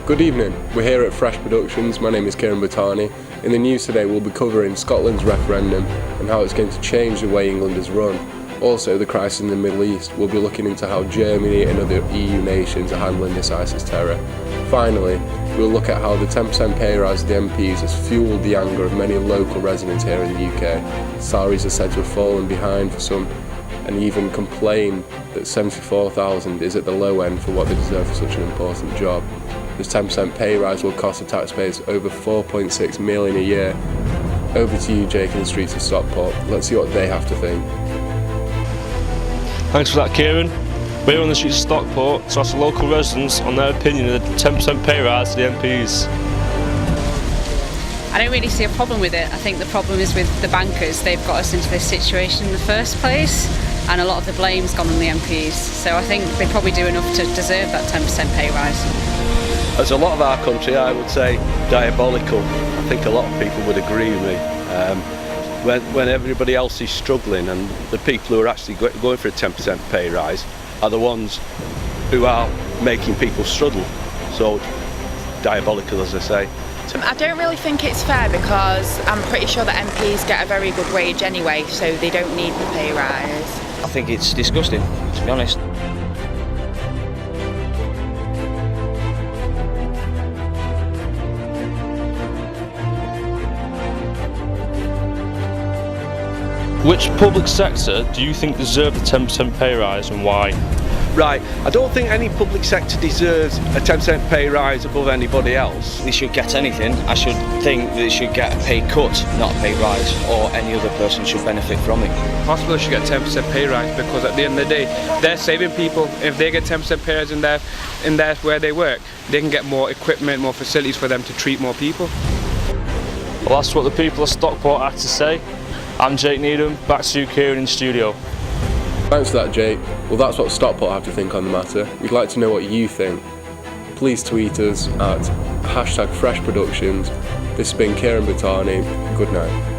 Good evening, we're here at Fresh Productions. My name is Kieron. In the news today we'll be covering Scotland's referendum and how it's going to change the way England is run. Also the crisis in the Middle East. We'll be looking into how Germany and other EU nations are handling this ISIS terror. Finally, we'll look at how the 10% pay rise of the MPs has fueled the anger of many local residents here in the UK. Salaries are said to have fallen behind for some, and even complain that 74,000 is at the low end for what they deserve for such an important job. This 10% pay rise will cost the taxpayers over 4.6 million a year. Over to you, Jake, in the streets of Stockport. Let's see what they have to think. Thanks for that, Kieron. We're on the streets of Stockport to ask the local residents on their opinion of the 10% pay rise to the MPs. I don't really see a problem with it. I think the problem is with the bankers. They've got us into this situation in the first place, and a lot of the blame's gone on the MPs. So I think they probably do enough to deserve that 10% pay rise. As a lot of our country, I would say diabolical. I think a lot of people would agree with me. When everybody else is struggling, and the people who are actually going for a 10% pay rise are the ones who are making people struggle. So diabolical, as I say. I don't really think it's fair, because I'm pretty sure that MPs get a very good wage anyway, so they don't need the pay rise. I think it's disgusting, to be honest. Which public sector do you think deserves the 10% pay rise, and why? Right, I don't think any public sector deserves a 10% pay rise above anybody else. They should get anything. I should think they should get a pay cut, not a pay rise, or any other person should benefit from it. Hospitals should get 10% pay rise, because at the end of the day, they're saving people. If they get 10% pay rise in there where they work, they can get more equipment, more facilities for them to treat more people. Well, that's what the people of Stockport had to say. I'm Jake Needham, back to you, Kieron, in studio. Thanks for that, Jake. Well, that's what Stockport have to think on the matter. We'd like to know what you think. Please tweet us at #FreshProductions. This has been Kieron. Good night.